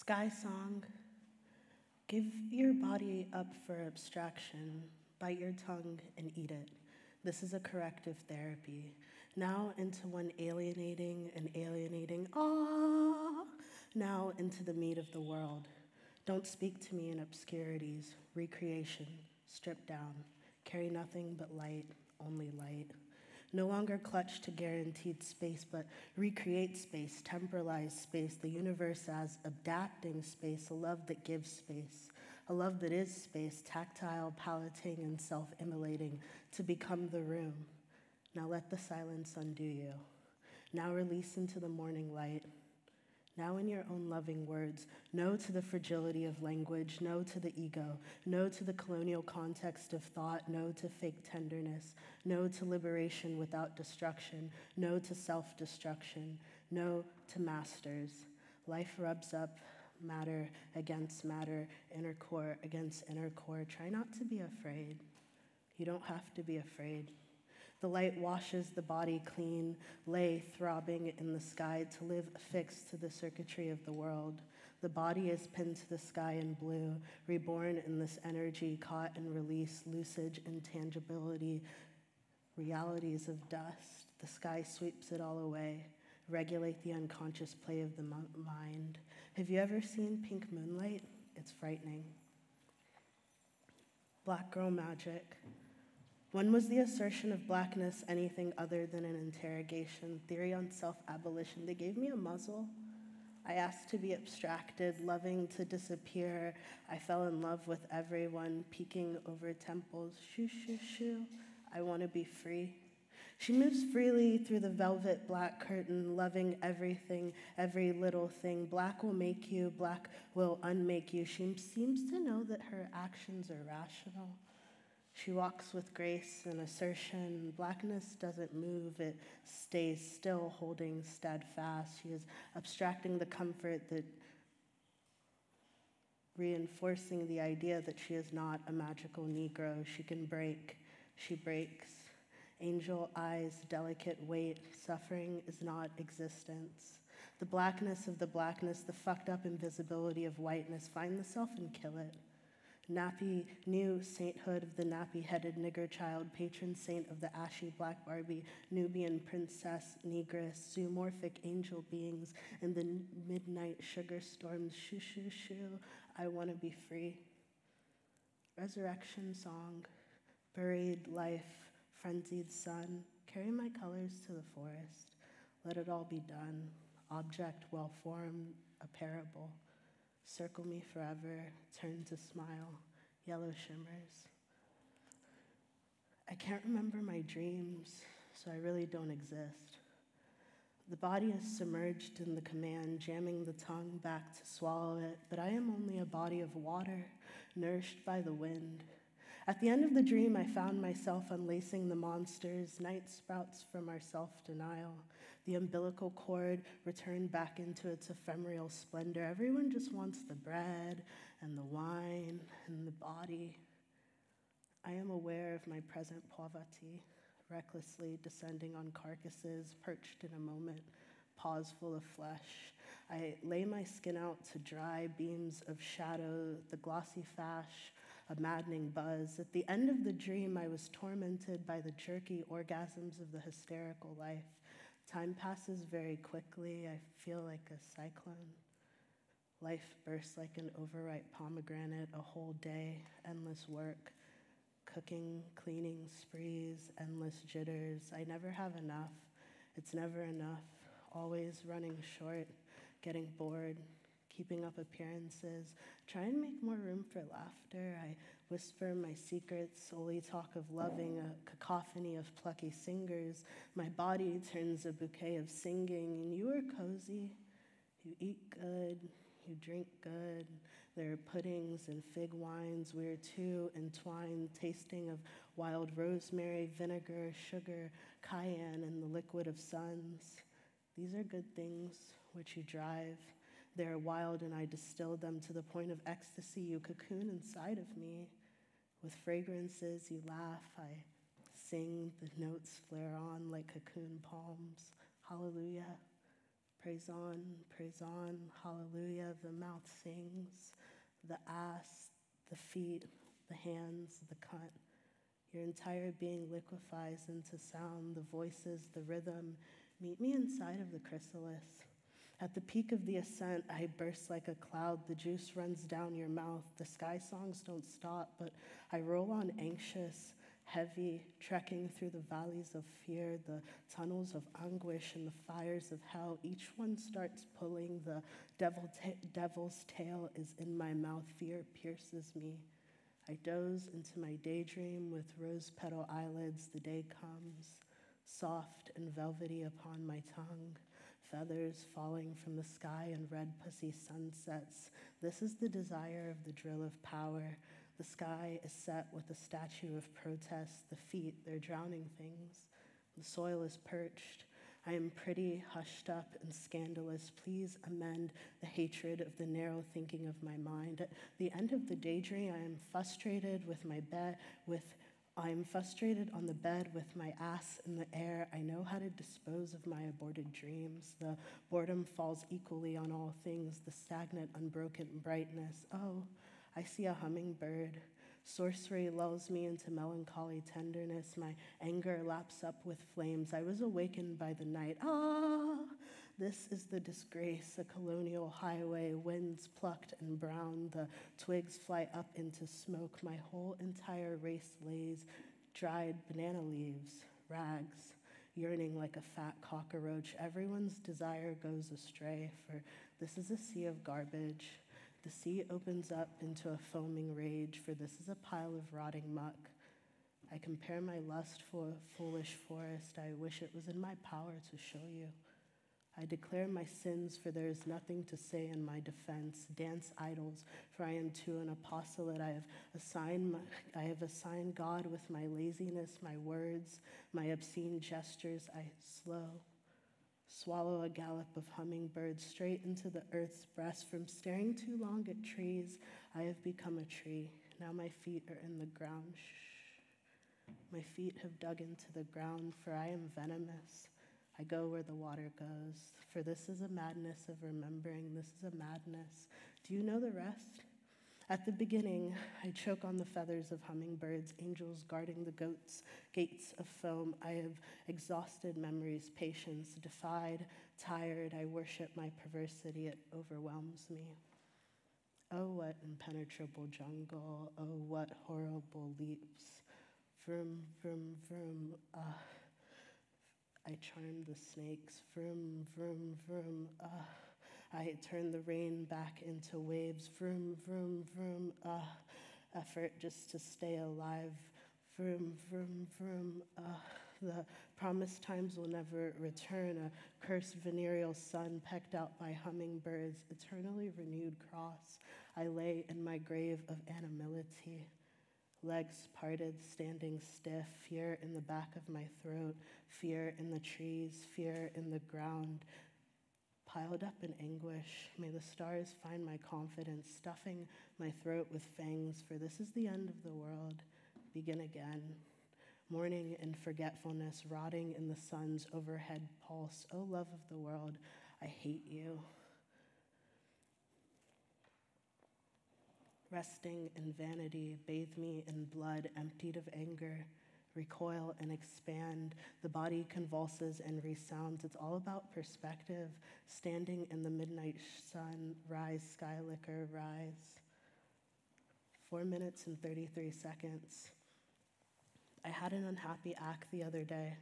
Sky song, give your body up for abstraction, bite your tongue and eat it. This is a corrective therapy. Now into one alienating and alienating, now into the meat of the world. Don't speak to me in obscurities, recreation, stripped down, carry nothing but light, only light. No longer clutch to guaranteed space, but recreate space, temporalize space, the universe as adapting space, a love that gives space, a love that is space, tactile, palating, and self-immolating, to become the room. Now let the silence undo you. Now release into the morning light. Now in your own loving words, no to the fragility of language, no to the ego, no to the colonial context of thought, no to fake tenderness, no to liberation without destruction, no to self-destruction, no to masters. Life rubs up matter against matter, inner core against inner core. Try not to be afraid. You don't have to be afraid. The light washes the body clean, lay throbbing in the sky to live affixed to the circuitry of the world. The body is pinned to the sky in blue, reborn in this energy, caught and released, lucid intangibility, realities of dust. The sky sweeps it all away. Regulate the unconscious play of the mind. Have you ever seen pink moonlight? It's frightening. Black girl magic. When was the assertion of blackness anything other than an interrogation? Theory on self-abolition. They gave me a muzzle. I asked to be abstracted, loving to disappear. I fell in love with everyone, peeking over temples. Shoo, shoo, shoo. I want to be free. She moves freely through the velvet black curtain, loving everything, every little thing. Black will make you, black will unmake you. She seems to know that her actions are rational. She walks with grace and assertion. Blackness doesn't move, it stays still, holding steadfast. She is abstracting the comfort that reinforcing the idea that she is not a magical Negro. She can break, she breaks. Angel eyes, delicate weight, suffering is not existence. The blackness of the blackness, the fucked up invisibility of whiteness, find the self and kill it. Nappy, new sainthood of the nappy-headed nigger child, patron saint of the ashy black Barbie, Nubian princess, negress, zoomorphic angel beings, in the midnight sugar storms, shoo, shoo, shoo, I want to be free. Resurrection song, buried life, frenzied sun, carry my colors to the forest, let it all be done, object well-formed, a parable. Circle me forever, turn to smile, yellow shimmers. I can't remember my dreams, so I really don't exist. The body is submerged in the command, jamming the tongue back to swallow it, but I am only a body of water, nourished by the wind. At the end of the dream, I found myself unlacing the monsters, night sprouts from our self-denial. The umbilical cord returned back into its ephemeral splendor. Everyone just wants the bread and the wine and the body. I am aware of my present poverty, recklessly descending on carcasses, perched in a moment, paws full of flesh. I lay my skin out to dry beams of shadow, the glossy fash, a maddening buzz. At the end of the dream, I was tormented by the jerky orgasms of the hysterical life. Time passes very quickly. I feel like a cyclone. Life bursts like an overripe pomegranate, a whole day, endless work, cooking, cleaning sprees, endless jitters. I never have enough. It's never enough. Always running short, getting bored, keeping up appearances. Try and make more room for laughter. I whisper my secrets, solely talk of loving, a cacophony of plucky singers. My body turns a bouquet of singing, and you are cozy. You eat good, you drink good. There are puddings and fig wines. We're too entwined, tasting of wild rosemary, vinegar, sugar, cayenne, and the liquid of suns. These are good things which you drive. They are wild, and I distill them to the point of ecstasy. You cocoon inside of me. With fragrances, you laugh. I sing. The notes flare on like cocoon palms. Hallelujah. praise on, hallelujah. The mouth sings, the ass, the feet, the hands, the cunt. Your entire being liquefies into sound, the voices, the rhythm. Meet me inside of the chrysalis. At the peak of the ascent, I burst like a cloud. The juice runs down your mouth. The sky songs don't stop, but I roll on anxious, heavy, trekking through the valleys of fear, the tunnels of anguish and the fires of hell. Each one starts pulling. The devil's tail is in my mouth. Fear pierces me. I doze into my daydream with rose petal eyelids. The day comes, soft and velvety upon my tongue, feathers falling from the sky and red pussy sunsets. This is the desire of the drill of power. The sky is set with a statue of protest. The feet, they're drowning things. The soil is perched. I am pretty, hushed up, and scandalous. Please amend the hatred of the narrow thinking of my mind. At the end of the daydream, I am frustrated on the bed with my ass in the air. I know how to dispose of my aborted dreams. The boredom falls equally on all things, the stagnant, unbroken brightness. Oh, I see a hummingbird. Sorcery lulls me into melancholy tenderness. My anger laps up with flames. I was awakened by the night. Ah, this is the disgrace, a colonial highway, winds plucked and brown. The twigs fly up into smoke. My whole entire race lays dried banana leaves, rags, yearning like a fat cockroach. Everyone's desire goes astray, for this is a sea of garbage. The sea opens up into a foaming rage, for this is a pile of rotting muck. I compare my lust for a foolish forest. I wish it was in my power to show you. I declare my sins, for there is nothing to say in my defense. Dance idols, for I am too an apostolate. I have assigned God with my laziness, my words, my obscene gestures. I swallow a gallop of hummingbirds straight into the earth's breast. From staring too long at trees, I have become a tree. Now my feet are in the ground. Shh. My feet have dug into the ground, for I am venomous. I go where the water goes, for this is a madness of remembering. This is a madness. Do you know the rest? At the beginning, I choke on the feathers of hummingbirds, angels guarding the gates of foam. I have exhausted memory's patience, defied, tired. I worship my perversity. It overwhelms me. Oh, what impenetrable jungle. Oh, what horrible leaps. Vroom, vroom, vroom. I charm the snakes. Vroom, vroom, vroom. I turn the rain back into waves. Vroom, vroom, vroom. Effort just to stay alive. Vroom, vroom, vroom. The promised times will never return. A cursed venereal sun pecked out by hummingbirds. Eternally renewed cross. I lay in my grave of animality. Legs parted, standing stiff, fear in the back of my throat, fear in the trees, fear in the ground. Piled up in anguish, may the stars find my confidence, stuffing my throat with fangs, for this is the end of the world. Begin again. Mourning and forgetfulness, rotting in the sun's overhead pulse. Oh, love of the world, I hate you. Resting in vanity, bathe me in blood, emptied of anger. Recoil and expand. The body convulses and resounds. It's all about perspective. Standing in the midnight sun, rise, sky liquor, rise. 4 minutes and 33 seconds. I had an unhappy act the other day.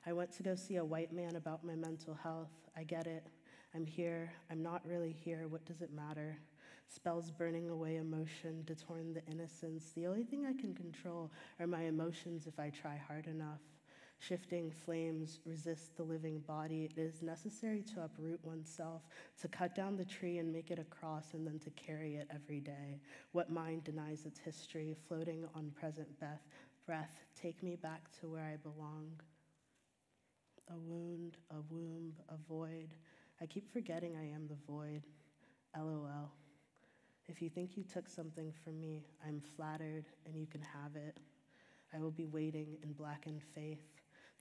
I went to go see a white man about my mental health. I get it. I'm here. I'm not really here. What does it matter? Spells burning away emotion, detouring the innocence. The only thing I can control are my emotions if I try hard enough. Shifting flames resist the living body. It is necessary to uproot oneself, to cut down the tree and make it a cross, and then to carry it every day. What mind denies its history, floating on present breath, take me back to where I belong. A wound, a womb, a void. I keep forgetting I am the void. LOL. If you think you took something from me, I'm flattered and you can have it. I will be waiting in blackened faith.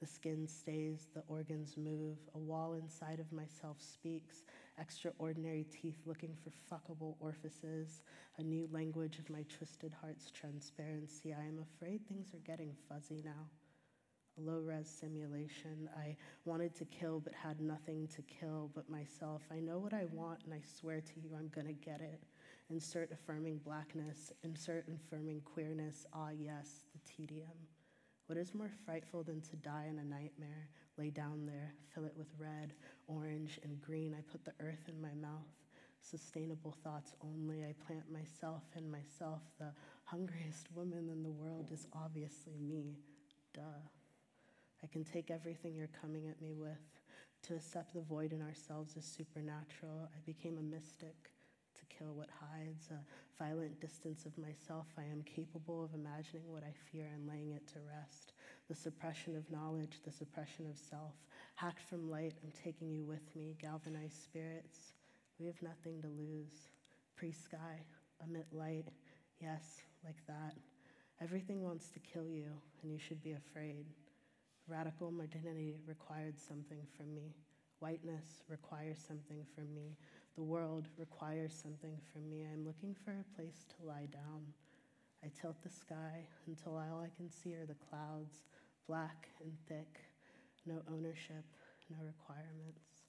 The skin stays, the organs move, a wall inside of myself speaks, extraordinary teeth looking for fuckable orifices, a new language of my twisted heart's transparency. I am afraid things are getting fuzzy now. A low-res simulation. I wanted to kill but had nothing to kill but myself. I know what I want and I swear to you I'm gonna get it. Insert affirming blackness, insert affirming queerness, ah yes, the tedium. What is more frightful than to die in a nightmare? Lay down there, fill it with red, orange, and green. I put the earth in my mouth. Sustainable thoughts only. I plant myself in myself. The hungriest woman in the world is obviously me. Duh. I can take everything you're coming at me with. To accept the void in ourselves is supernatural. I became a mystic. To kill what hides, a violent distance of myself. I am capable of imagining what I fear and laying it to rest. The suppression of knowledge, the suppression of self. Hacked from light, I'm taking you with me. Galvanized spirits. We have nothing to lose. Pre-sky, emit light. Yes, like that. Everything wants to kill you, and you should be afraid. Radical modernity required something from me. Whiteness requires something from me. The world requires something from me. I'm looking for a place to lie down. I tilt the sky until all I can see are the clouds, black and thick. No ownership, no requirements.